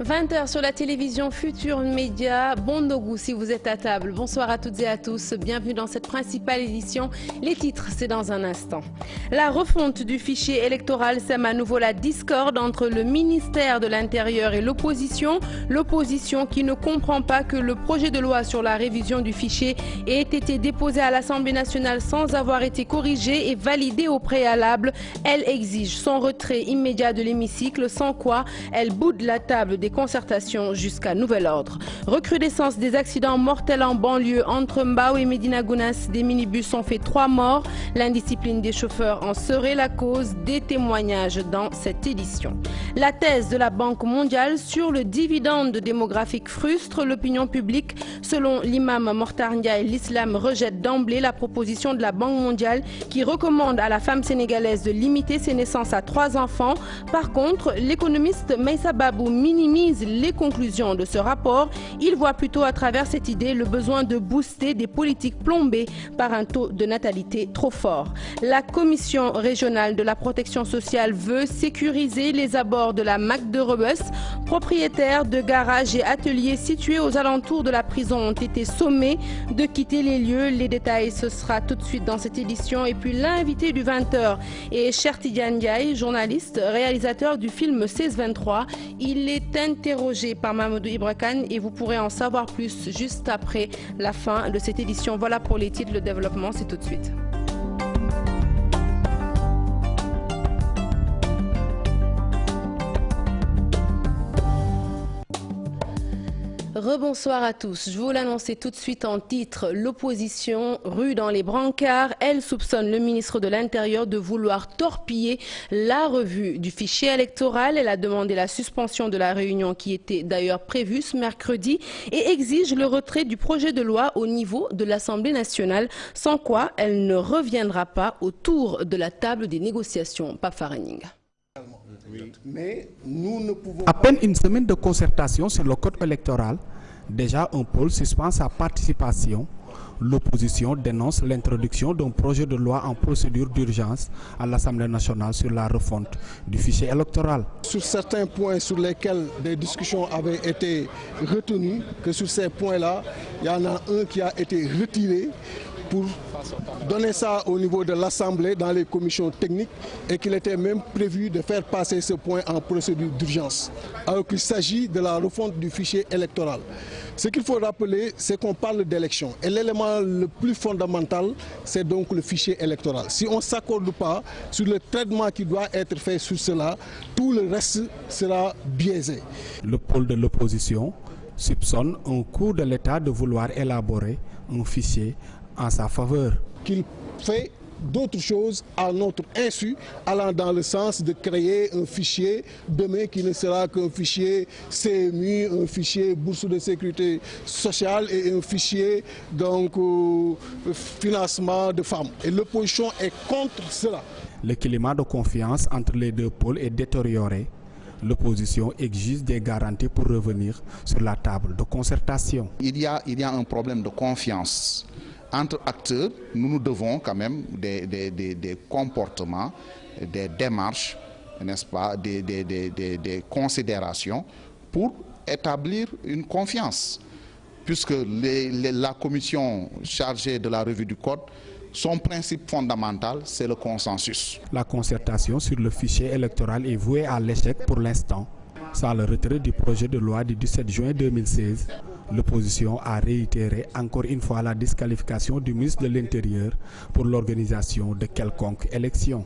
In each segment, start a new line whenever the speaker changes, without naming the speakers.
20h sur la télévision Futur Média. Bondogu si vous êtes à table. Bonsoir à toutes et à tous. Bienvenue dans cette principale édition. Les titres, c'est dans un instant. La refonte du fichier électoral sème à nouveau la discorde entre le ministère de l'Intérieur et l'opposition. L'opposition qui ne comprend pas que le projet de loi sur la révision du fichier ait été déposé à l'Assemblée nationale sans avoir été corrigé et validé au préalable. Elle exige son retrait immédiat de l'hémicycle, sans quoi elle boude la table des concertations jusqu'à nouvel ordre. Recrudescence des accidents mortels en banlieue entre Mbao et Medina Gounass. Des minibus ont fait 3 morts. L'indiscipline des chauffeurs en serait la cause. Des témoignages dans cette édition. La thèse de la Banque mondiale sur le dividende démographique frustre l'opinion publique. Selon l'imam Mortar Ndiaye, l'islam rejette d'emblée la proposition de la Banque mondiale qui recommande à la femme sénégalaise de limiter ses naissances à 3 enfants. Par contre, l'économiste Meissa Babou minimise les conclusions de ce rapport. Il voit plutôt à travers cette idée le besoin de booster des politiques plombées par un taux de natalité trop fort. La Commission régionale de la protection sociale veut sécuriser les abords de la MAC de Rebeuss. Propriétaires de garages et ateliers situés aux alentours de la prison ont été sommés de quitter les lieux. Les détails, ce sera tout de suite dans cette édition. Et puis l'invité du 20h est Cheikh Tidiane Ndiaye, journaliste, réalisateur du film 1623. Il est interrogé par Mamadou Ibra Kane et vous pourrez en savoir plus juste après la fin de cette édition. Voilà pour les titres, le développement, c'est tout de suite. Rebonsoir à tous. Je vous l'annonçais tout de suite en titre. L'opposition rue dans les brancards. Elle soupçonne le ministre de l'Intérieur de vouloir torpiller la revue du fichier électoral. Elle a demandé la suspension de la réunion qui était d'ailleurs prévue ce mercredi et exige le retrait du projet de loi au niveau de l'Assemblée nationale, sans quoi elle ne reviendra pas autour de la table des négociations. Pape Faraning.
Oui, mais nous ne pouvons
à peine une semaine de concertation sur le code électoral, déjà un pôle suspend sa participation. L'opposition dénonce l'introduction d'un projet de loi en procédure d'urgence à l'Assemblée nationale sur la refonte du fichier électoral.
Sur certains points sur lesquels des discussions avaient été retenues, que sur ces points-là, il y en a un qui a été retiré pour donner ça au niveau de l'Assemblée dans les commissions techniques et qu'il était même prévu de faire passer ce point en procédure d'urgence. Alors qu'il s'agit de la refonte du fichier électoral. Ce qu'il faut rappeler, c'est qu'on parle d'élection. Et l'élément le plus fondamental, c'est donc le fichier électoral. Si on ne s'accorde pas sur le traitement qui doit être fait sur cela, tout le reste sera biaisé.
Le pôle de l'opposition soupçonne un coup de l'État de vouloir élaborer un fichier en sa faveur.
Qu'il fait d'autres choses à notre insu, allant dans le sens de créer un fichier demain qui ne sera qu'un fichier CMU, un fichier bourse de sécurité sociale et un fichier donc financement de femmes. Et l'opposition est contre cela. Le
climat de confiance entre les deux pôles est détérioré. L'opposition exige des garanties pour revenir sur la table de concertation.
Il y a un problème de confiance. Entre acteurs, nous devons quand même des comportements, des démarches, n'est-ce pas, des considérations pour établir une confiance. Puisque la commission chargée de la revue du code, son principe fondamental, c'est le consensus.
La concertation sur le fichier électoral est vouée à l'échec pour l'instant. Sans le retrait du projet de loi du 17 juin 2016, l'opposition a réitéré encore une fois la disqualification du ministre de l'Intérieur pour l'organisation de quelconque élection.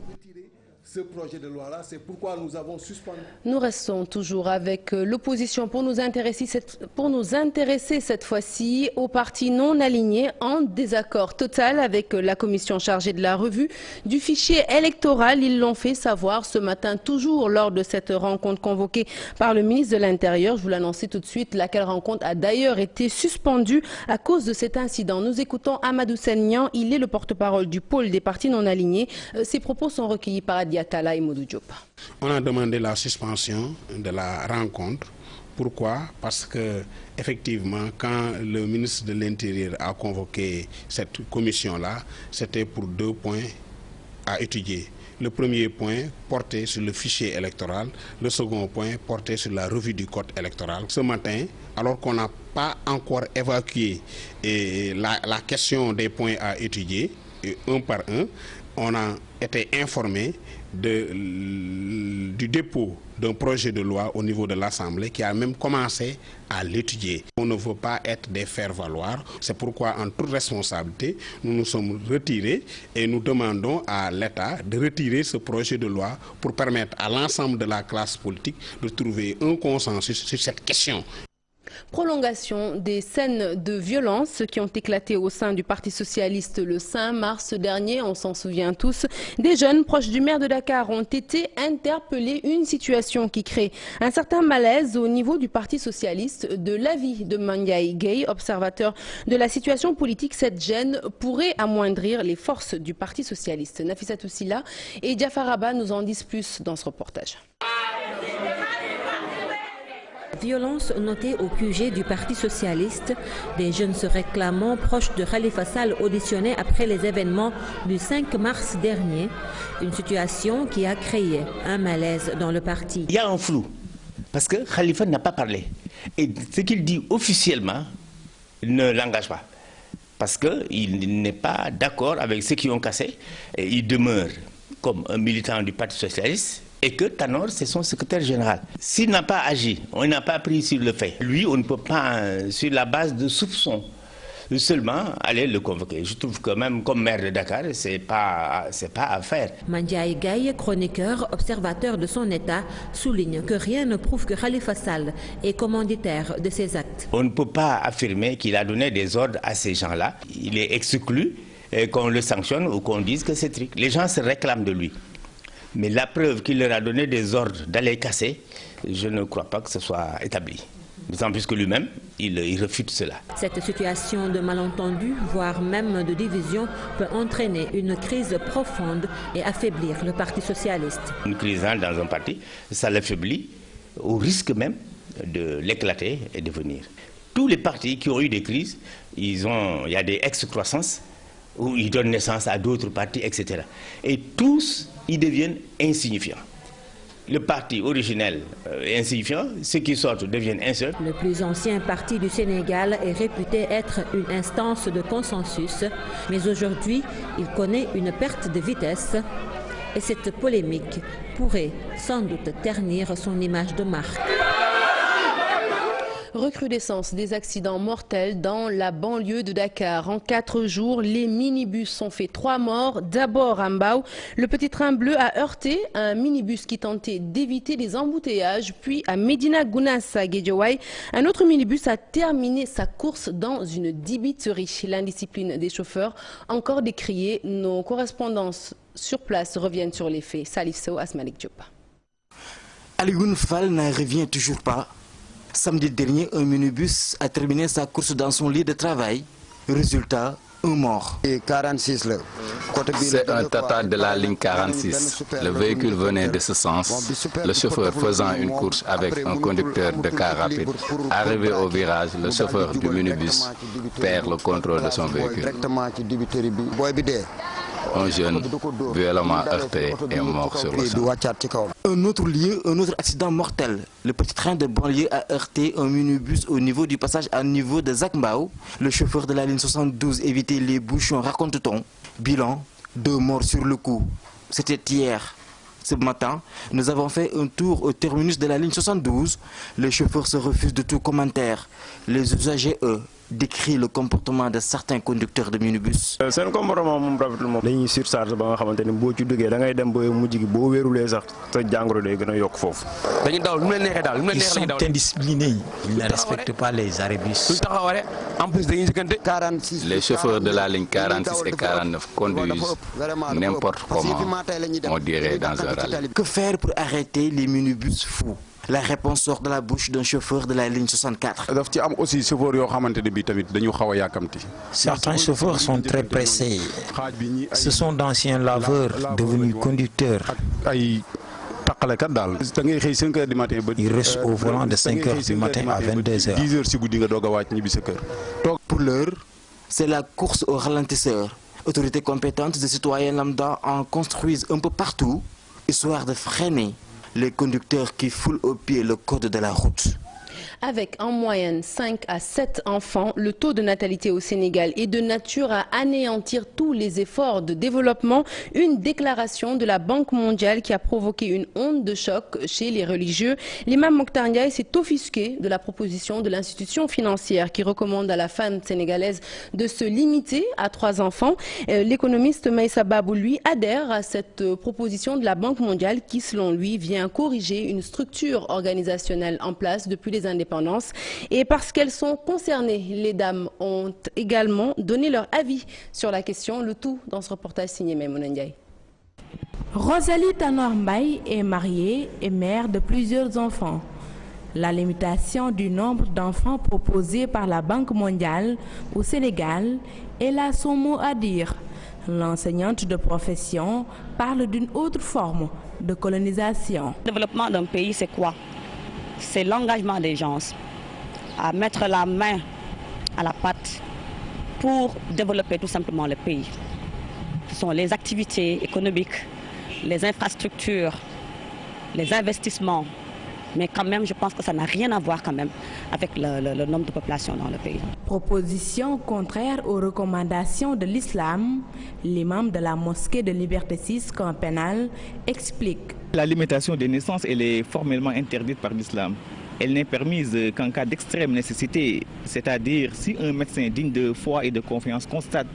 Ce projet de loi-là, c'est pourquoi nous avons suspendu.
Nous restons toujours avec l'opposition pour nous intéresser cette fois-ci aux partis non alignés en désaccord total avec la commission chargée de la revue du fichier électoral. Ils l'ont fait savoir ce matin, toujours lors de cette rencontre convoquée par le ministre de l'Intérieur. Je vous l'annonçais tout de suite, laquelle rencontre a d'ailleurs été suspendue à cause de cet incident. Nous écoutons Amadou Sennian, il est le porte-parole du pôle des partis non alignés. Ses propos sont recueillis par Adia Tala et Modou Diop.
On a demandé la suspension de la rencontre. Pourquoi? Parce que effectivement, quand le ministre de l'Intérieur a convoqué cette commission-là, c'était pour 2 points à étudier. Le premier point portait sur le fichier électoral, le second point portait sur la revue du code électoral. Ce matin, alors qu'on n'a pas encore évacué la question des points à étudier, un par un, on a été informé du dépôt d'un projet de loi au niveau de l'Assemblée qui a même commencé à l'étudier. On ne veut pas être des faire-valoir. C'est pourquoi, en toute responsabilité, nous nous sommes retirés et nous demandons à l'État de retirer ce projet de loi pour permettre à l'ensemble de la classe politique de trouver un consensus sur cette question.
Prolongation des scènes de violence qui ont éclaté au sein du Parti socialiste le 5 mars dernier, on s'en souvient tous. Des jeunes proches du maire de Dakar ont été interpellés, une situation qui crée un certain malaise au niveau du Parti socialiste. De l'avis de Mandiaye Gueye, observateur de la situation politique, cette gêne pourrait amoindrir les forces du Parti socialiste. Nafissatou Silla et Diafar Abba nous en disent plus dans ce reportage.
Violence notée au QG du Parti socialiste, des jeunes se réclamant proches de Khalifa Sall auditionnés après les événements du 5 mars dernier. Une situation qui a créé un malaise dans le parti.
Il y a un flou, parce que Khalifa n'a pas parlé. Et ce qu'il dit officiellement ne l'engage pas. Parce qu'il n'est pas d'accord avec ceux qui ont cassé. Et il demeure comme un militant du Parti socialiste. Et que Tanor, c'est son secrétaire général. S'il n'a pas agi, on n'a pas pris sur le fait. Lui, on ne peut pas, sur la base de soupçons, seulement aller le convoquer. Je trouve que même comme maire de Dakar, c'est pas à faire.
Mandiaye Gueye, chroniqueur, observateur de son État, souligne que rien ne prouve que Khalifa Sall est commanditaire de ces actes.
On ne peut pas affirmer qu'il a donné des ordres à ces gens-là. Il est exclu qu'on le sanctionne ou qu'on dise que c'est truc. Les gens se réclament de lui. Mais la preuve qu'il leur a donné des ordres d'aller casser, je ne crois pas que ce soit établi. D'autant plus que lui-même, il refute cela.
Cette situation de malentendu, voire même de division, peut entraîner une crise profonde et affaiblir le Parti socialiste.
Une crise dans un parti, ça l'affaiblit au risque même de l'éclater et de venir. Tous les partis qui ont eu des crises, il y a des excroissances où ils donnent naissance à d'autres partis, etc. Et tous, ils deviennent insignifiants. Le parti originel est insignifiant, ceux qui sortent deviennent inseuls.
Le plus ancien parti du Sénégal est réputé être une instance de consensus, mais aujourd'hui, il connaît une perte de vitesse et cette polémique pourrait sans doute ternir son image de marque.
Recrudescence des accidents mortels dans la banlieue de Dakar. En 4 jours, les minibus ont fait 3 morts. D'abord à Mbao, le petit train bleu a heurté un minibus qui tentait d'éviter les embouteillages. Puis à Medina Gounass à Guédiawaye, un autre minibus a terminé sa course dans une dibiterie. L'indiscipline des chauffeurs, encore décriée. Nos correspondants sur place reviennent sur les faits. Salif Sow, Asmalik Diop.
Alioune Fall n'en revient toujours pas. Samedi dernier, un minibus a terminé sa course dans son lit de travail. Résultat, un mort.
C'est un Tata de la ligne 46. Le véhicule venait de ce sens. Le chauffeur faisant une course avec un conducteur de car rapide. Arrivé au virage, le chauffeur du minibus perd le contrôle de son véhicule. Un jeune violemment heurté est mort sur le sol.
Un autre lieu, un autre accident mortel. Le petit train de banlieue a heurté un minibus au niveau du passage à niveau de Zakmbao. Le chauffeur de la ligne 72 évitait les bouchons, raconte-t-on. Bilan, 2 morts sur le coup. C'était hier. Ce matin, nous avons fait un tour au terminus de la ligne 72. Les chauffeurs se refusent de tout commentaire. Les usagers, eux, décrit le comportement de certains conducteurs de minibus.
C'est un comportement dañuy surcharge ba nga xamanteni bo ci duggé da ngay dem ba mujj gi bo wérulé sax sa jangoro day gëna yok fofu. Dañuy daw lu leen nexé dal, lu leen nexé
lañuy daw. Ils sont indisciplinés, ils ne respectent pas les arrêts bus.
En plus dañuy sëkënté
46. Les chauffeurs de la ligne 46 et 49 conduisent n'importe comment, on dirait dans un rallye.
Que faire pour arrêter les minibus fous? La réponse sort de la bouche d'un chauffeur de la ligne 64.
Certains chauffeurs sont très pressés. Ce sont d'anciens laveurs devenus conducteurs. Ils restent au volant de 5 h du matin à 22 h.
Pour l'heure, c'est la course au ralentisseur. Autorités compétentes et citoyens lambda en construisent un peu partout, histoire de freiner les conducteurs qui foulent au pied le code de la route.
Avec en moyenne 5 à 7 enfants, le taux de natalité au Sénégal est de nature à anéantir tous les efforts de développement. Une déclaration de la Banque mondiale qui a provoqué une onde de choc chez les religieux. L'imam Mokhtar Ndiaye s'est offusqué de la proposition de l'institution financière qui recommande à la femme sénégalaise de se limiter à 3 enfants. L'économiste Maïssa Babou, lui, adhère à cette proposition de la Banque mondiale qui, selon lui, vient corriger une structure organisationnelle en place depuis les indépendances. Et parce qu'elles sont concernées, les dames ont également donné leur avis sur la question. Le tout dans ce reportage signé Maïmouna Ndiaye.
Rosalie Tanor Mbaye est mariée et mère de plusieurs enfants. La limitation du nombre d'enfants proposée par la Banque mondiale au Sénégal, elle a son mot à dire. L'enseignante de profession parle d'une autre forme de colonisation.
Le développement d'un pays, c'est quoi? C'est l'engagement des gens à mettre la main à la pâte pour développer tout simplement le pays. Ce sont les activités économiques, les infrastructures, les investissements. Mais quand même, je pense que ça n'a rien à voir quand même avec le nombre de population dans le pays.
Proposition contraire aux recommandations de l'islam, l'imam de la mosquée de Liberté 6 Camp Pénal explique.
La limitation des naissances, elle est formellement interdite par l'islam. Elle n'est permise qu'en cas d'extrême nécessité, c'est-à-dire si un médecin digne de foi et de confiance constate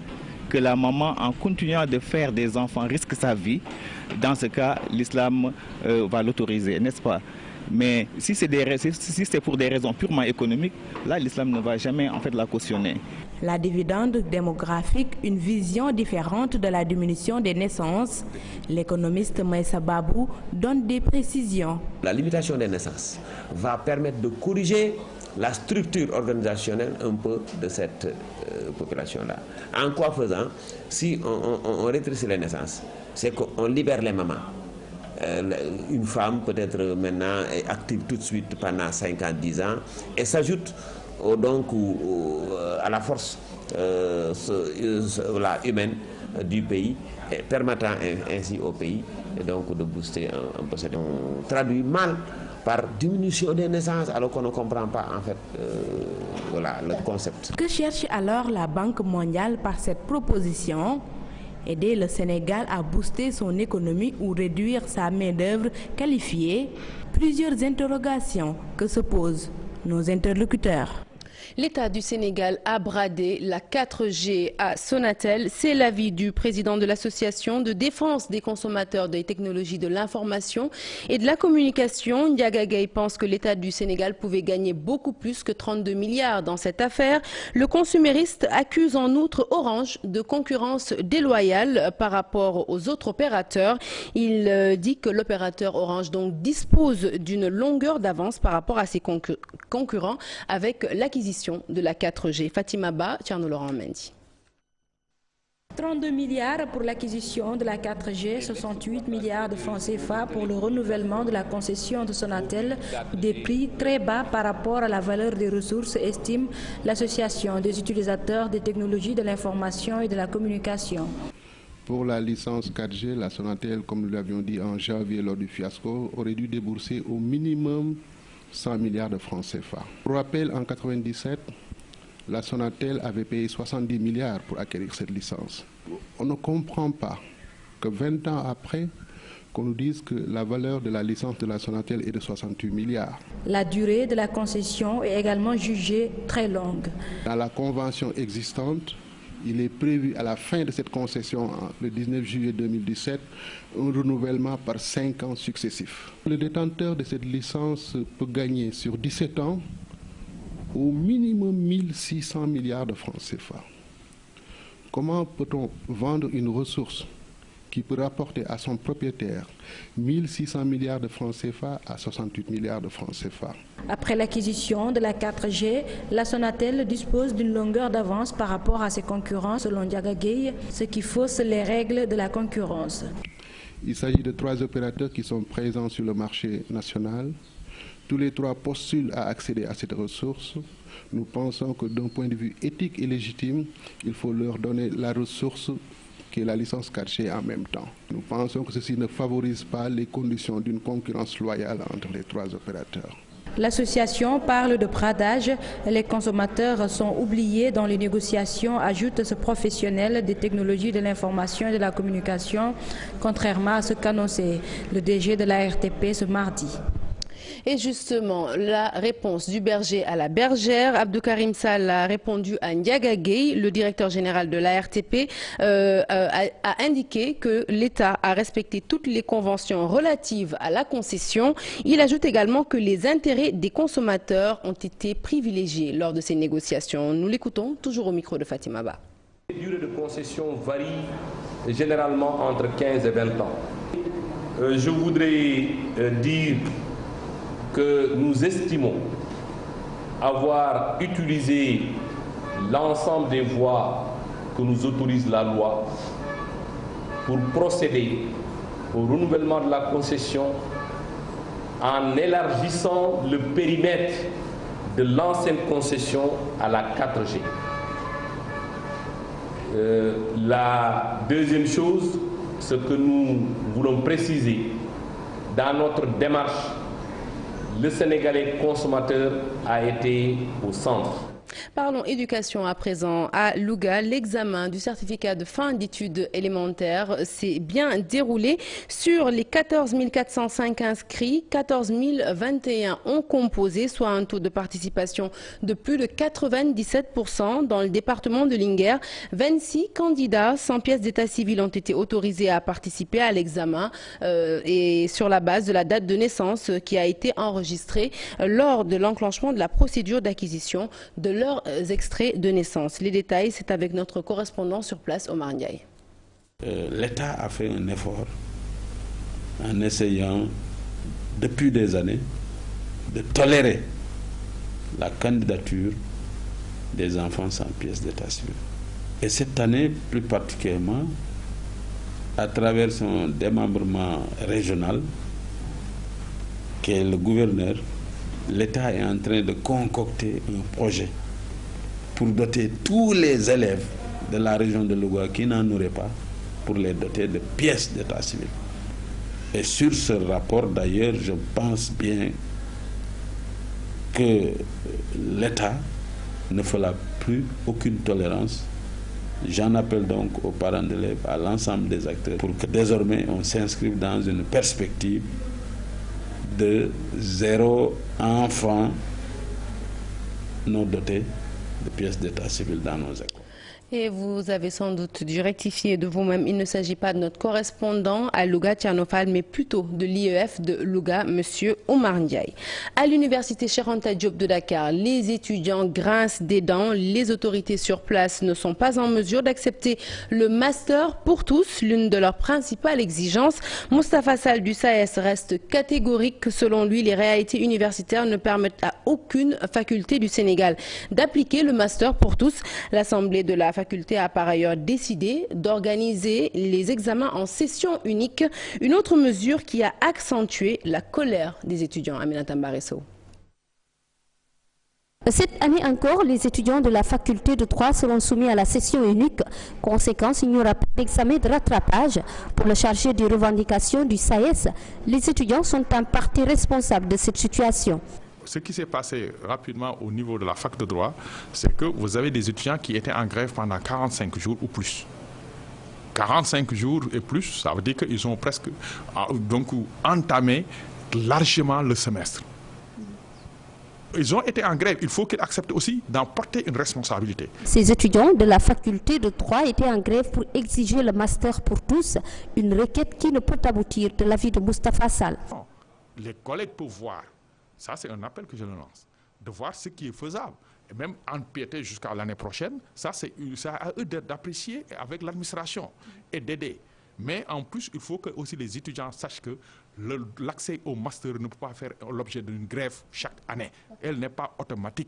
que la maman, en continuant de faire des enfants, risque sa vie. Dans ce cas, l'islam va l'autoriser, n'est-ce pas? Mais si c'est pour des raisons purement économiques, là, l'islam ne va jamais en fait la cautionner.
La dividende démographique, une vision différente de la diminution des naissances. L'économiste Maïssa Babou donne des précisions.
La limitation des naissances va permettre de corriger la structure organisationnelle un peu de cette population-là. En quoi faisant? Si on rétrécit les naissances, c'est qu'on libère les mamans. Une femme peut-être maintenant est active tout de suite pendant 5 ans, 10 ans et s'ajoute donc à la force humaine du pays, et permettant ainsi au pays donc de booster un peu. On traduit mal par diminution des naissances alors qu'on ne comprend pas en fait le concept.
Que cherche alors la Banque mondiale par cette proposition? Aider le Sénégal à booster son économie ou réduire sa main-d'œuvre qualifiée? Plusieurs interrogations que se posent nos interlocuteurs.
L'État du Sénégal a bradé la 4G à Sonatel. C'est l'avis du président de l'association de défense des consommateurs des technologies de l'information et de la communication. Ndiaga Gaye pense que l'État du Sénégal pouvait gagner beaucoup plus que 32 milliards dans cette affaire. Le consumériste accuse en outre Orange de concurrence déloyale par rapport aux autres opérateurs. Il dit que l'opérateur Orange donc dispose d'une longueur d'avance par rapport à ses concurrents avec l'acquisition de la 4G. Fatima Ba, Tcherno Laurent Mendy.
32 milliards pour l'acquisition de la 4G, 68 milliards de francs CFA pour le renouvellement de la concession de Sonatel, des prix très bas par rapport à la valeur des ressources, estime l'association des utilisateurs des technologies de l'information et de la communication.
Pour la licence 4G, la Sonatel, comme nous l'avions dit en janvier lors du fiasco, aurait dû débourser au minimum 100 milliards de francs CFA. Pour rappel, en 1997, la Sonatel avait payé 70 milliards pour acquérir cette licence. On ne comprend pas que 20 ans après, qu'on nous dise que la valeur de la licence de la Sonatel est de 68 milliards.
La durée de la concession est également jugée très longue.
Dans la convention existante, il est prévu à la fin de cette concession, le 19 juillet 2017, un renouvellement par 5 ans successifs. Le détenteur de cette licence peut gagner sur 17 ans au minimum 1600 milliards de francs CFA. Comment peut-on vendre une ressource qui peut rapporter à son propriétaire 1600 milliards de francs CFA à 68 milliards de francs CFA?
Après l'acquisition de la 4G, la Sonatel dispose d'une longueur d'avance par rapport à ses concurrents, selon Ndiaga Gaye, ce qui fausse les règles de la concurrence.
Il s'agit de 3 opérateurs qui sont présents sur le marché national. Tous les 3 postulent à accéder à cette ressource. nous pensons que d'un point de vue éthique et légitime, il faut leur donner la ressource qui est la licence 4G en même temps. Nous pensons que ceci ne favorise pas les conditions d'une concurrence loyale entre les trois opérateurs.
L'association parle de bradage. Les consommateurs sont oubliés dans les négociations, ajoute ce professionnel des technologies de l'information et de la communication, contrairement à ce qu'annonçait le DG de la RTP ce mardi.
Et justement, la réponse du berger à la bergère, Abdou Karim Sall a répondu à Ndiaga Gueye, le directeur général de la RTP, a indiqué que l'État a respecté toutes les conventions relatives à la concession. Il ajoute également que les intérêts des consommateurs ont été privilégiés lors de ces négociations. Nous l'écoutons toujours au micro de Fatima Ba.
Les durées de concession varient généralement entre 15 et 20 ans. Je voudrais dire que nous estimons avoir utilisé l'ensemble des voies que nous autorise la loi pour procéder au renouvellement de la concession en élargissant le périmètre de l'ancienne concession à la 4G. La deuxième chose, ce que nous voulons préciser dans notre démarche, le Sénégalais consommateur a été au centre.
Parlons éducation à présent. À Louga, l'examen du certificat de fin d'études élémentaires s'est bien déroulé. Sur les 14 405 inscrits, 14 021 ont composé, soit un taux de participation de plus de 97%. Dans le département de Linguère, 26 candidats sans pièce d'état civil ont été autorisés à participer à l'examen et sur la base de la date de naissance qui a été enregistrée lors de l'enclenchement de la procédure d'acquisition de leurs extraits de naissance. Les détails, c'est avec notre correspondant sur place, Omar Ndiaye.
L'État a fait un effort en essayant depuis des années de tolérer la candidature des enfants sans pièce d'état civil. Et cette année, plus particulièrement, à travers son démembrement régional, qui est le gouverneur, l'État est en train de concocter un projet pour doter tous les élèves de la région de Louga qui n'en auraient pas, pour les doter de pièces d'état civil. Et sur ce rapport, d'ailleurs, je pense bien que l'État ne fera plus aucune tolérance. J'en appelle donc aux parents d'élèves, à l'ensemble des acteurs, pour que désormais on s'inscrive dans une perspective de 0 enfant non doté de pièces d'état civil dans nos écoles.
Et vous avez sans doute dû rectifier de vous-même. Il ne s'agit pas de notre correspondant à Louga, Tchanofal, mais plutôt de l'IEF de Louga, M. Omar Ndiaye. À l'université Cheikh Anta Diop de Dakar, les étudiants grincent des dents. Les autorités sur place ne sont pas en mesure d'accepter le master pour tous, l'une de leurs principales exigences. Moustapha Sall du SAES reste catégorique. Selon lui, les réalités universitaires ne permettent à aucune faculté du Sénégal d'appliquer le master pour tous. L'Assemblée de la faculté a par ailleurs décidé d'organiser les examens en session unique, une autre mesure qui a accentué la colère des étudiants. Aminata Mbaresso.
Cette année encore, les étudiants de la faculté de droit seront soumis à la session unique. Conséquence, il n'y aura pas d'examen de rattrapage. Pour le chargé des revendications du SAES, les étudiants sont en partie responsables de cette situation.
Ce qui s'est passé rapidement au niveau de la fac de droit, c'est que vous avez des étudiants qui étaient en grève pendant 45 jours ou plus. 45 jours et plus, ça veut dire qu'ils ont presque donc, entamé largement le semestre. Ils ont été en grève, il faut qu'ils acceptent aussi d'en porter une responsabilité.
Ces étudiants de la faculté de droit étaient en grève pour exiger le master pour tous, une requête qui ne peut aboutir de l'avis de Moustapha Sall.
Les collègues peuvent voir. Ça, c'est un appel que je lance, de voir ce qui est faisable. Et même empiéter jusqu'à l'année prochaine, ça, c'est à eux d'apprécier avec l'administration et d'aider. Mais en plus, il faut que aussi les étudiants sachent que l'accès au master ne peut pas faire l'objet d'une grève chaque année. Elle n'est pas automatique.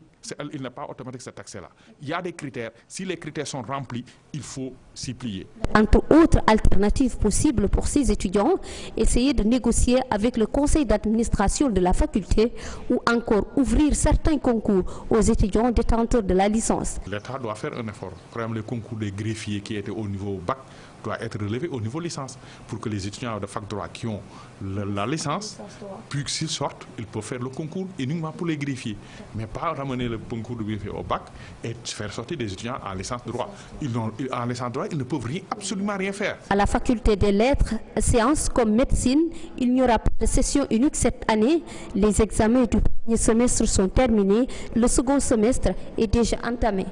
Il n'est pas automatique cet accès-là. Il y a des critères. Si les critères sont remplis, il faut s'y plier.
Entre autres alternatives possibles pour ces étudiants, essayer de négocier avec le conseil d'administration de la faculté ou encore ouvrir certains concours aux étudiants détenteurs de la licence.
L'État doit faire un effort. Par exemple, les concours des greffiers qui étaient au niveau bac doit être relevé au niveau licence pour que les étudiants de fac droit qui ont la licence, puis s'ils sortent, ils peuvent faire le concours uniquement pour les greffiers, mais pas ramener le concours de greffier au bac et faire sortir des étudiants en licence droit. En licence droit, ils ne peuvent absolument rien faire.
À la faculté des lettres, sciences comme médecine, il n'y aura pas de session unique cette année. Les examens du premier semestre sont terminés, le second semestre est déjà entamé.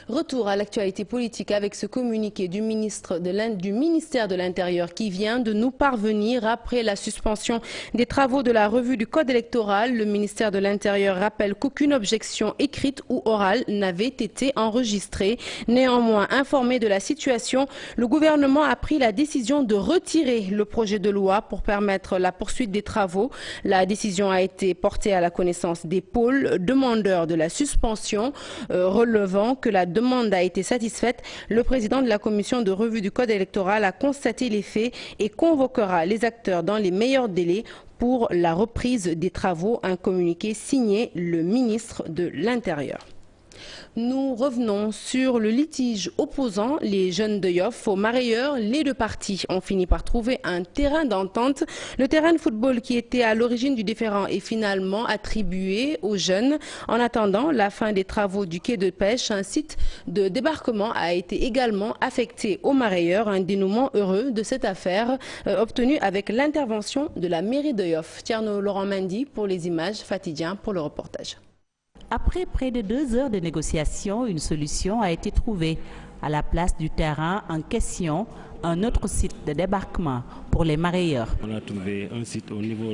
Retour à l'actualité politique avec ce communiqué du ministère de l'Intérieur qui vient de nous parvenir après la suspension des travaux de la revue du Code électoral. Le ministère de l'Intérieur rappelle qu'aucune objection écrite ou orale n'avait été enregistrée. Néanmoins, informé de la situation, le gouvernement a pris la décision de retirer le projet de loi pour permettre la poursuite des travaux. La décision a été portée à la connaissance des pôles demandeurs de la suspension, relevant que la demande a été satisfaite. Le président de la commission de revue du Code électoral a constaté les faits et convoquera les acteurs dans les meilleurs délais pour la reprise des travaux. Un communiqué signé le ministre de l'Intérieur. Nous revenons sur le litige opposant les jeunes de Yoff aux mareyeurs. Les deux parties ont fini par trouver un terrain d'entente. Le terrain de football qui était à l'origine du différend est finalement attribué aux jeunes. En attendant la fin des travaux du quai de pêche, un site de débarquement a été également affecté aux mareyeurs. Un dénouement heureux de cette affaire obtenu avec l'intervention de la mairie de Yoff. Tierno Laurent Mendy pour les images, Fatidien pour le reportage.
Après près de 2 heures de négociation, une solution a été trouvée. À la place du terrain en question, un autre site de débarquement pour les mareyeurs.
On a trouvé un site au niveau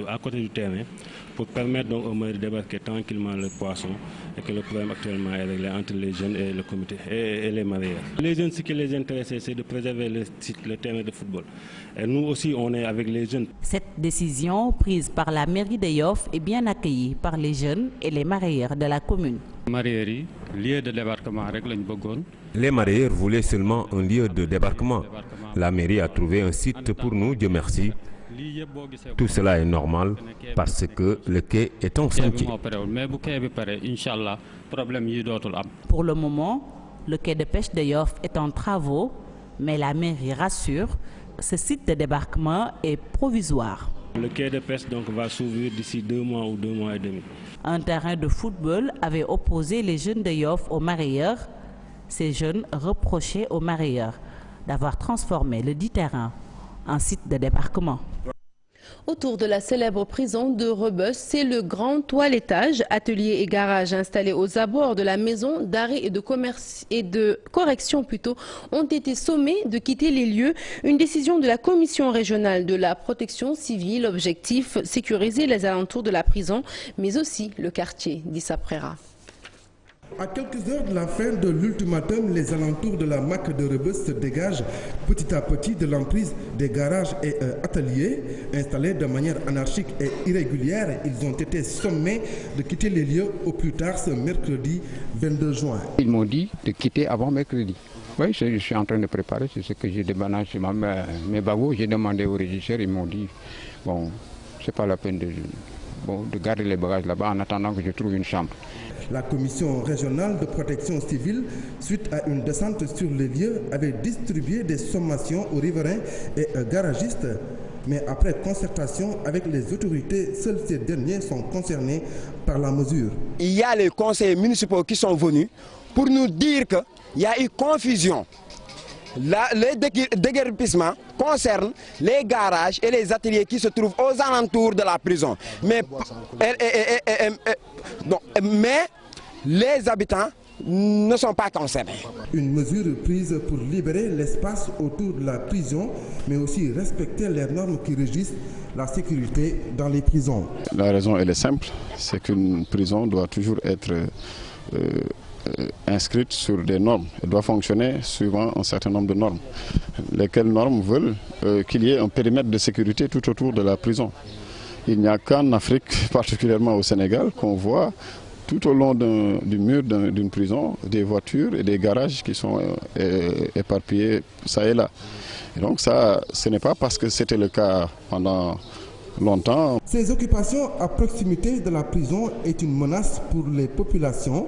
à côté du terrain pour permettre donc aux mareyeurs de débarquer tranquillement le poisson et que le problème actuellement est réglé entre les jeunes et le comité et les mareyeurs. Les jeunes, ce qui les intéressait, c'est de préserver le site, le terrain de football. Et nous aussi, on est avec les jeunes.
Cette décision prise par la mairie de Yoff est bien accueillie par les jeunes et les mareyeurs de la commune.
Lieu de débarquement avec le Bogon.
Les mareyeurs voulaient seulement un lieu de débarquement. La mairie a trouvé un site pour nous, Dieu merci. Tout cela est normal parce que le quai est en chantier.
Pour le moment, le quai de pêche de Yoff est en travaux, mais la mairie rassure, ce site de débarquement est provisoire.
Le quai de pêche donc va s'ouvrir d'ici 2 mois ou 2 mois et demi.
Un terrain de football avait opposé les jeunes de Yoff aux mareyeurs. Ces jeunes reprochaient aux mareyeurs d'avoir transformé le dit terrain en site de débarquement.
Autour de la célèbre prison de Rebeuss, c'est le grand toilettage, atelier et garage installés aux abords de la maison d'arrêt et de correction ont été sommés de quitter les lieux. Une décision de la commission régionale de la protection civile. Objectif, sécuriser les alentours de la prison, mais aussi le quartier d'Issa Préra.
À quelques heures de la fin de l'ultimatum, les alentours de la MAC de Rebeuss se dégagent petit à petit de l'emprise des garages et ateliers installés de manière anarchique et irrégulière. Ils ont été sommés de quitter les lieux au plus tard ce mercredi 22 juin.
Ils m'ont dit de quitter avant mercredi. Oui, je suis en train de préparer, c'est ce que j'ai déballé chez mes bagos. J'ai demandé aux régisseurs, ils m'ont dit, bon, c'est pas la peine de garder les bagages là-bas en attendant que je trouve une chambre.
La commission régionale de protection civile, suite à une descente sur les lieux, avait distribué des sommations aux riverains et garagistes. Mais après concertation avec les autorités, seuls ces derniers sont concernés par la mesure.
Il y a les conseillers municipaux qui sont venus pour nous dire qu'il y a eu confusion. Le déguerpissement concerne les garages et les ateliers qui se trouvent aux alentours de la prison. Mais les habitants ne sont pas concernés.
Une mesure prise pour libérer l'espace autour de la prison, mais aussi respecter les normes qui régissent la sécurité dans les prisons.
La raison elle est simple, c'est qu'une prison doit toujours être
inscrite sur des normes. Elle doit fonctionner suivant un certain nombre de normes. Lesquelles normes veulent qu'il y ait un périmètre de sécurité tout autour de la prison. Il n'y a qu'en Afrique, particulièrement au Sénégal, qu'on voit tout au long du mur d'une prison des voitures et des garages qui sont éparpillés ça et là. Et donc ça, ce n'est pas parce que c'était le cas pendant longtemps.
Ces occupations à proximité de la prison est une menace pour les populations.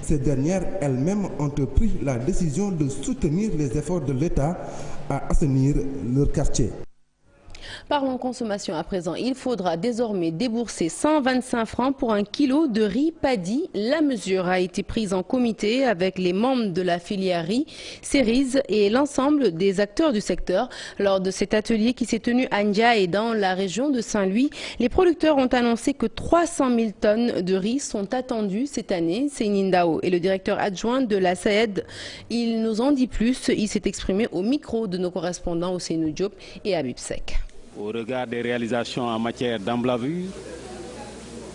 Ces dernières elles-mêmes ont pris la décision de soutenir les efforts de l'État à assainir leur quartier.
Parlons consommation à présent. Il faudra désormais débourser 125 francs pour un kilo de riz paddy. La mesure a été prise en comité avec les membres de la filière riz, Cerise et l'ensemble des acteurs du secteur. Lors de cet atelier qui s'est tenu à Ndia et dans la région de Saint-Louis, les producteurs ont annoncé que 300 000 tonnes de riz sont attendues cette année. Seyni Ndao est le directeur adjoint de la SAED. Il nous en dit plus. Il s'est exprimé au micro de nos correspondants Ousseynou Diop et Habib Sek.
Au regard des réalisations en matière d'emblavure,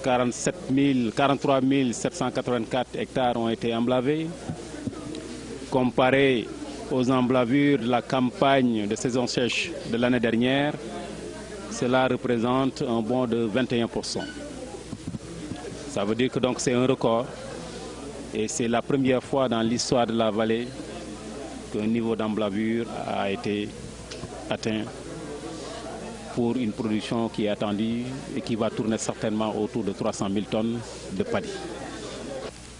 43 784 hectares ont été emblavés. Comparé aux emblavures de la campagne de saison sèche de l'année dernière, cela représente un bond de 21%. Ça veut dire que donc c'est un record et c'est la première fois dans l'histoire de la vallée qu'un niveau d'emblavure a été atteint pour une production qui est attendue et qui va tourner certainement autour de 300 000 tonnes de paddy.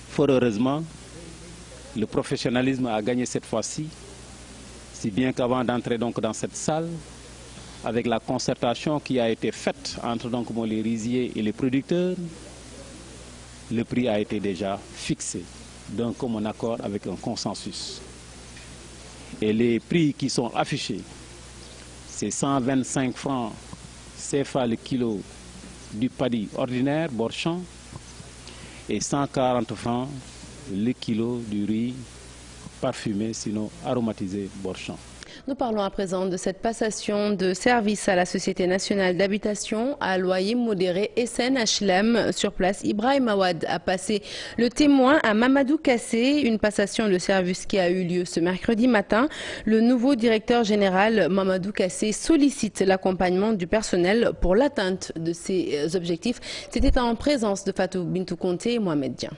Fort heureusement, le professionnalisme a gagné cette fois-ci, si bien qu'avant d'entrer donc dans cette salle, avec la concertation qui a été faite entre donc les riziers et les producteurs, le prix a été déjà fixé, d'un commun accord avec un consensus. Et les prix qui sont affichés, c'est 125 francs CFA le kilo du paddy ordinaire, bord-champ, et 140 francs le kilo du riz parfumé, sinon aromatisé, bord-champ.
Nous parlons à présent de cette passation de service à la Société nationale d'habitation à loyer modéré SNHLM. Sur place, Ibrahim Awad a passé le témoin à Mamadou Kassé, une passation de service qui a eu lieu ce mercredi matin. Le nouveau directeur général Mamadou Kassé sollicite l'accompagnement du personnel pour l'atteinte de ces objectifs. C'était en présence de Fatou Bintou Conté et Mohamed Dian.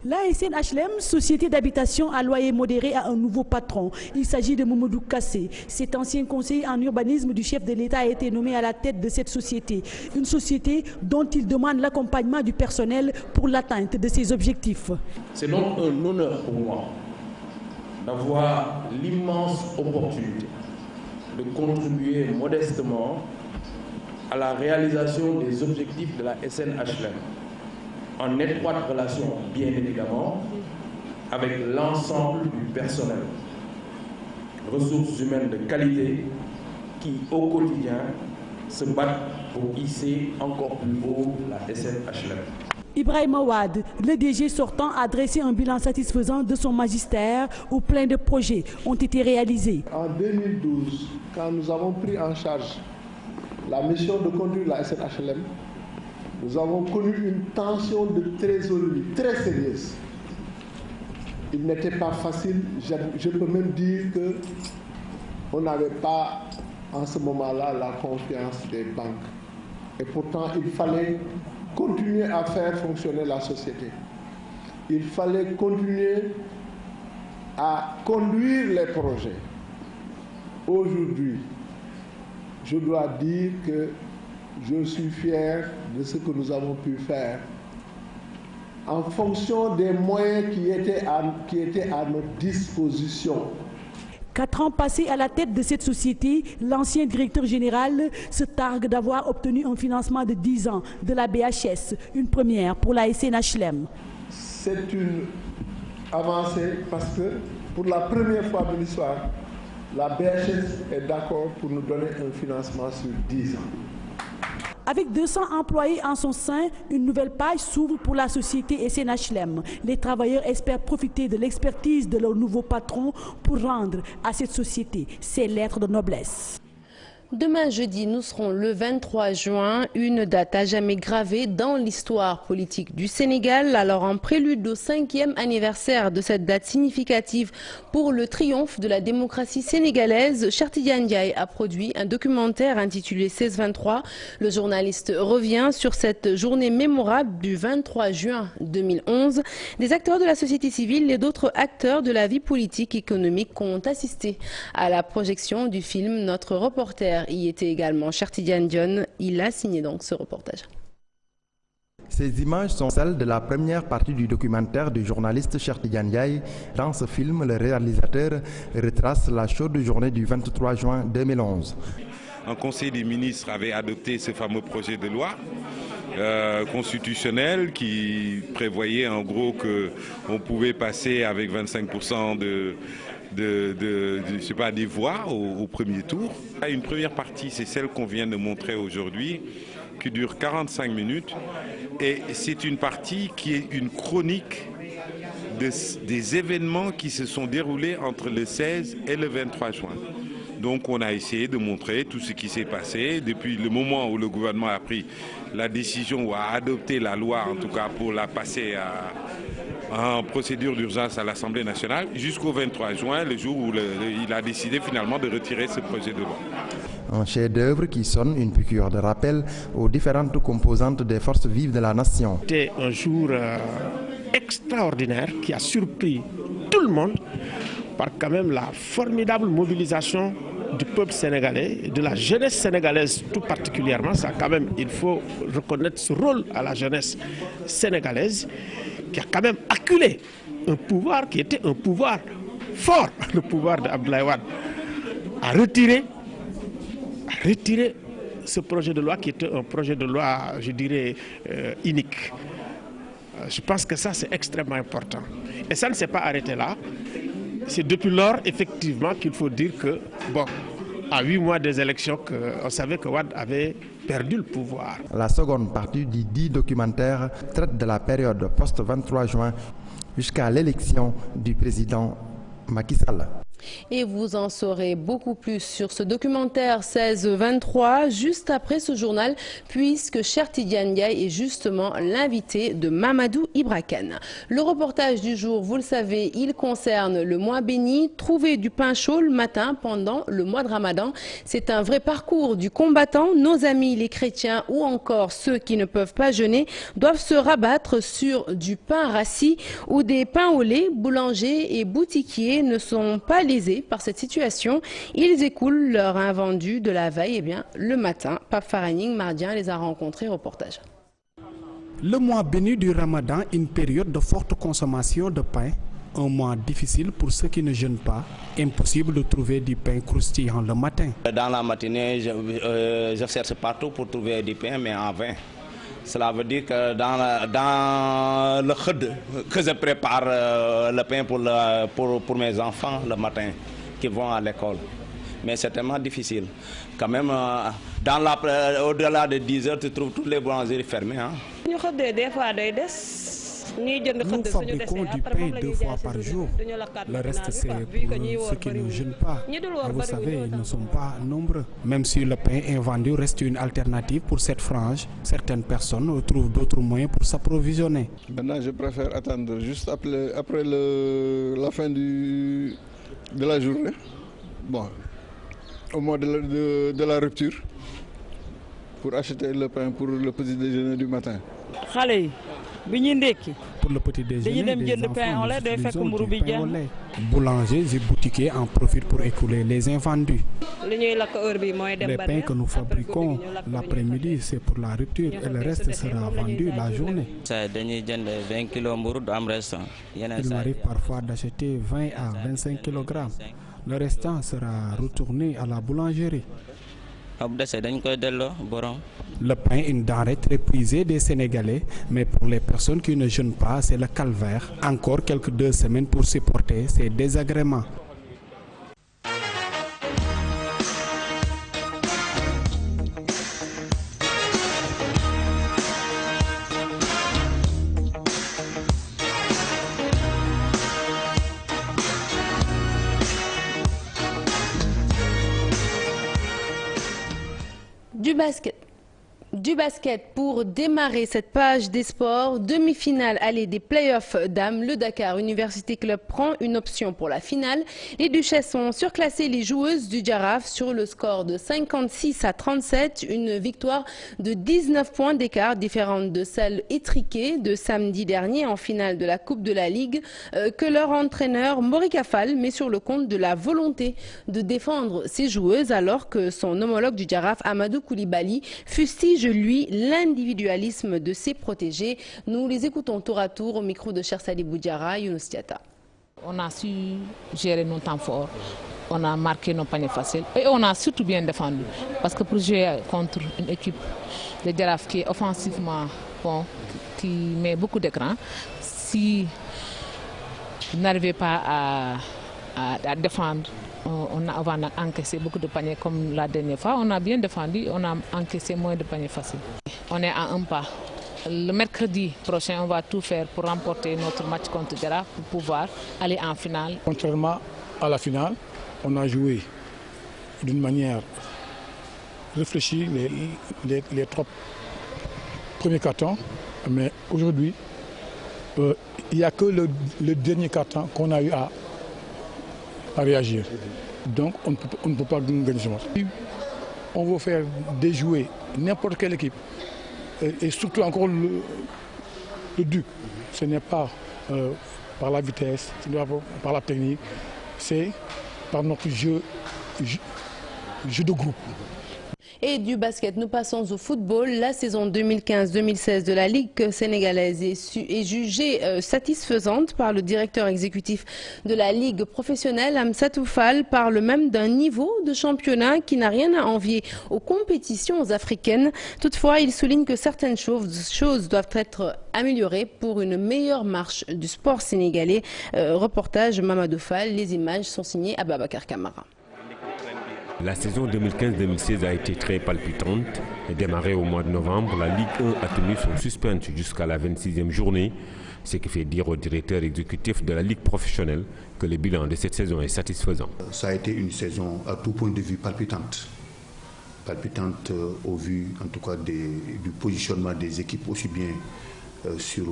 La SNHLM, Société d'habitation à loyer modéré, a un nouveau patron. Il s'agit de Mamadou Kassé. Cet ancien conseiller en urbanisme du chef de l'État a été nommé à la tête de cette société. Une société dont il demande l'accompagnement du personnel pour l'atteinte de ses objectifs.
C'est donc un honneur pour moi d'avoir l'immense opportunité de contribuer modestement à la réalisation des objectifs de la SNHLM. En étroite relation, bien évidemment, avec l'ensemble du personnel. Ressources humaines de qualité qui, au quotidien, se battent pour hisser encore plus haut la SNHLM.
Ibrahim Awad, le DG sortant, a dressé un bilan satisfaisant de son magistère où plein de projets ont été réalisés.
En 2012, quand nous avons pris en charge la mission de conduire la SNHLM, nous avons connu une tension de trésorerie très sérieuse. Il n'était pas facile, je peux même dire qu'on n'avait pas en ce moment-là la confiance des banques. Et pourtant, il fallait continuer à faire fonctionner la société. Il fallait continuer à conduire les projets. Aujourd'hui, je dois dire que je suis fier de ce que nous avons pu faire en fonction des moyens qui étaient à notre disposition.
4 ans passés à la tête de cette société, l'ancien directeur général se targue d'avoir obtenu un financement de 10 ans de la BHS, une première pour la SNHLM.
C'est une avancée parce que pour la première fois de l'histoire, la BHS est d'accord pour nous donner un financement sur 10 ans.
Avec 200 employés en son sein, une nouvelle page s'ouvre pour la société SNHLM. Les travailleurs espèrent profiter de l'expertise de leur nouveau patron pour rendre à cette société ses lettres de noblesse.
Demain jeudi, nous serons le 23 juin, une date à jamais gravée dans l'histoire politique du Sénégal. Alors en prélude au 5e anniversaire de cette date significative pour le triomphe de la démocratie sénégalaise, Cheikh Tidiane Ndiaye a produit un documentaire intitulé 16-23. Le journaliste revient sur cette journée mémorable du 23 juin 2011. Des acteurs de la société civile et d'autres acteurs de la vie politique et économique ont assisté à la projection du film. Notre reporter y était également, Cheikh Tidiane Dione. Il a signé donc ce reportage.
Ces images sont celles de la première partie du documentaire du journaliste Cheikh Tidiane Ndiaye. Dans ce film, le réalisateur retrace la chaude journée du 23 juin 2011.
Un conseil des ministres avait adopté ce fameux projet de loi constitutionnel qui prévoyait en gros qu'on pouvait passer avec 25% des voix au premier tour. Une première partie, c'est celle qu'on vient de montrer aujourd'hui, qui dure 45 minutes. Et c'est une partie qui est une chronique des événements qui se sont déroulés entre le 16 et le 23 juin. Donc on a essayé de montrer tout ce qui s'est passé depuis le moment où le gouvernement a pris la décision ou a adopté la loi, en tout cas pour la passer en procédure d'urgence à l'Assemblée nationale, jusqu'au 23 juin, le jour où il a décidé finalement de retirer ce projet de loi.
Un chef-d'œuvre qui sonne une piqûre de rappel aux différentes composantes des forces vives de la nation.
C'était un jour extraordinaire qui a surpris tout le monde par quand même la formidable mobilisation du peuple sénégalais, de la jeunesse sénégalaise tout particulièrement. Ça quand même, il faut reconnaître ce rôle à la jeunesse sénégalaise qui a quand même acculé un pouvoir qui était un pouvoir fort, le pouvoir d'Abdoulaye Wade, à retirer ce projet de loi qui était un projet de loi, je dirais, unique. Je pense que ça, c'est extrêmement important. Et ça ne s'est pas arrêté là. C'est depuis lors, effectivement, qu'il faut dire que, bon, à 8 mois des élections, on savait que Wade avait perdu le pouvoir.
La seconde partie du dit documentaire traite de la période post-23 juin jusqu'à l'élection du président Macky Sall.
Et vous en saurez beaucoup plus sur ce documentaire 16-23 juste après ce journal, puisque Cheikh Tidiane Ndiaye est justement l'invité de Mamadou Ibra Kane. Le reportage du jour, vous le savez, il concerne le mois béni. Trouver du pain chaud le matin pendant le mois de Ramadan, c'est un vrai parcours du combattant. Nos amis les chrétiens ou encore ceux qui ne peuvent pas jeûner doivent se rabattre sur du pain rassis ou des pains au lait. Boulangers et boutiquiers ne sont pas lésés par cette situation. Ils écoulent leur invendu de la veille le matin. Pape Faraning Mardien les a rencontrés. Reportage.
Le mois béni du Ramadan, une période de forte consommation de pain. Un mois difficile pour ceux qui ne jeûnent pas. Impossible de trouver du pain croustillant le matin.
Dans la matinée, je cherche partout pour trouver du pain, mais en vain. Cela veut dire que dans le khud que je prépare le pain pour mes enfants le matin qui vont à l'école. Mais c'est tellement difficile. Quand même, au-delà de 10 heures, tu trouves toutes les boulangeries fermées. Hein.
Nous fabriquons du pain 2 fois par jour. Le reste, c'est pour ceux qui ne jeûnent pas. Vous savez, ils ne sont pas nombreux. Même si le pain invendu reste une alternative pour cette frange, certaines personnes trouvent d'autres moyens pour s'approvisionner.
Maintenant, je préfère attendre juste après la fin de la journée. Bon, au mois de la rupture, pour acheter le pain pour le petit déjeuner du matin.
Pour le petit déjeuner, les enfants utilisons du pain au lait. Boulangers et boutiquiers en profitent pour écouler les invendus. Les pains que nous fabriquons l'après-midi, c'est pour la rupture et le reste sera vendu la journée. Il m'arrive parfois d'acheter 20 à 25 kg. Le restant sera retourné à la boulangerie. Le pain est une denrée très prisée des Sénégalais, mais pour les personnes qui ne jeûnent pas, c'est le calvaire. Encore quelques 2 semaines pour supporter ces désagréments.
Du basket pour démarrer cette page des sports. Demi-finale allée des playoffs dames. Le Dakar Université Club prend une option pour la finale. Les Duchesses ont surclassé les joueuses du Jaraaf sur le score de 56-37. Une victoire de 19 points d'écart, différente de celle étriquée de samedi dernier en finale de la Coupe de la Ligue, que leur entraîneur Morika Fall met sur le compte de la volonté de défendre ses joueuses, alors que son homologue du Jaraaf, Amadou Koulibaly, fustige lui l'individualisme de ses protégés. Nous les écoutons tour à tour au micro de Chersali Boudjara, Younous Diatta.
On a su gérer nos temps forts, on a marqué nos paniers faciles et on a surtout bien défendu. Parce que pour jouer contre une équipe de Jaraaf qui est offensivement bon, qui met beaucoup d'écran, si vous n'arrivez pas à défendre, on va encaisser beaucoup de paniers comme la dernière fois. On a bien défendu, on a encaissé moins de paniers faciles. On est à un pas. Le mercredi prochain, on va tout faire pour remporter notre match contre Jaraaf pour pouvoir aller en finale.
Contrairement à la finale, on a joué d'une manière réfléchie les 3 premiers cartons. Mais aujourd'hui, il n'y a que le dernier carton qu'on a eu à réagir. Donc on ne peut pas gagner ce match. On veut faire déjouer n'importe quelle équipe. Et surtout encore le Duc. Ce n'est pas par la vitesse, ce n'est pas par la technique, c'est par notre jeu de groupe.
Et du basket, nous passons au football. La saison 2015-2016 de la Ligue sénégalaise est jugée satisfaisante par le directeur exécutif de la Ligue professionnelle, Amsatou Fall, parle même d'un niveau de championnat qui n'a rien à envier aux compétitions africaines. Toutefois, il souligne que certaines choses doivent être améliorées pour une meilleure marche du sport sénégalais. Reportage Mamadou Fall, les images sont signées Ababacar Kamara.
La saison 2015-2016 a été très palpitante et démarrée au mois de novembre. La Ligue 1 a tenu son suspense jusqu'à la 26e journée, ce qui fait dire au directeur exécutif de la Ligue professionnelle que le bilan de cette saison est satisfaisant.
Ça a été une saison à tout point de vue palpitante. Palpitante au vu en tout cas du positionnement des équipes aussi bien sur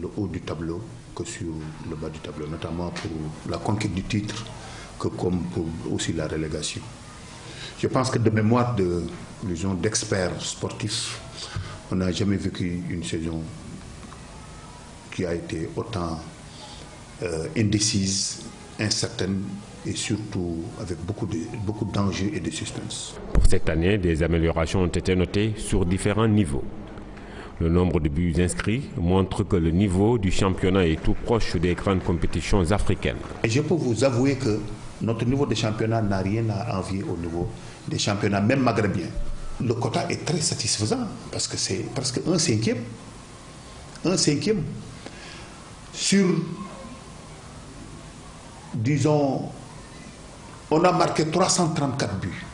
le haut du tableau que sur le bas du tableau, notamment pour la conquête du titre que comme pour aussi la relégation. Je pense que de mémoire d'experts sportifs, on n'a jamais vécu une saison qui a été autant indécise, incertaine et surtout avec beaucoup d'enjeux et de suspense.
Pour cette année, des améliorations ont été notées sur différents niveaux. Le nombre de buts inscrits montre que le niveau du championnat est tout proche des grandes compétitions africaines.
Et je peux vous avouer que notre niveau de championnat n'a rien à envier au niveau des championnats, même maghrébiens. Le quota est très satisfaisant parce que c'est presque un cinquième sur, disons, on a marqué 334 buts.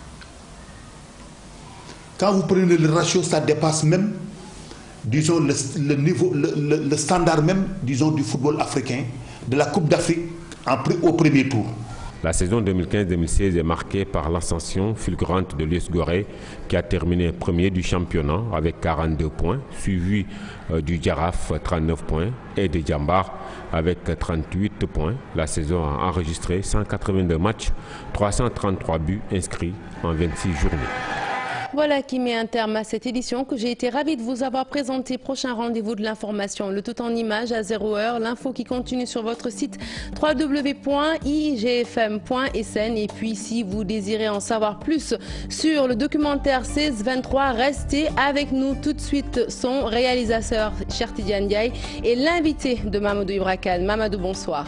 Quand vous prenez le ratio, ça dépasse même, disons, le niveau, le standard même, disons, du football africain, de la Coupe d'Afrique au premier tour.
La saison 2015-2016 est marquée par l'ascension fulgurante de l'US Gorée qui a terminé premier du championnat avec 42 points, suivi du Jaraaf 39 points et de Djambar avec 38 points. La saison a enregistré 182 matchs, 333 buts inscrits en 26 journées.
Voilà qui met un terme à cette édition que j'ai été ravie de vous avoir présenté. Prochain rendez-vous de l'information, le tout en images à 0h. L'info qui continue sur votre site www.igfm.sn. Et puis si vous désirez en savoir plus sur le documentaire 16-23, restez avec nous tout de suite. Son réalisateur Cheikh Tidiane Ndiaye et l'invité de Mamadou Ibra Kane. Mamadou, bonsoir.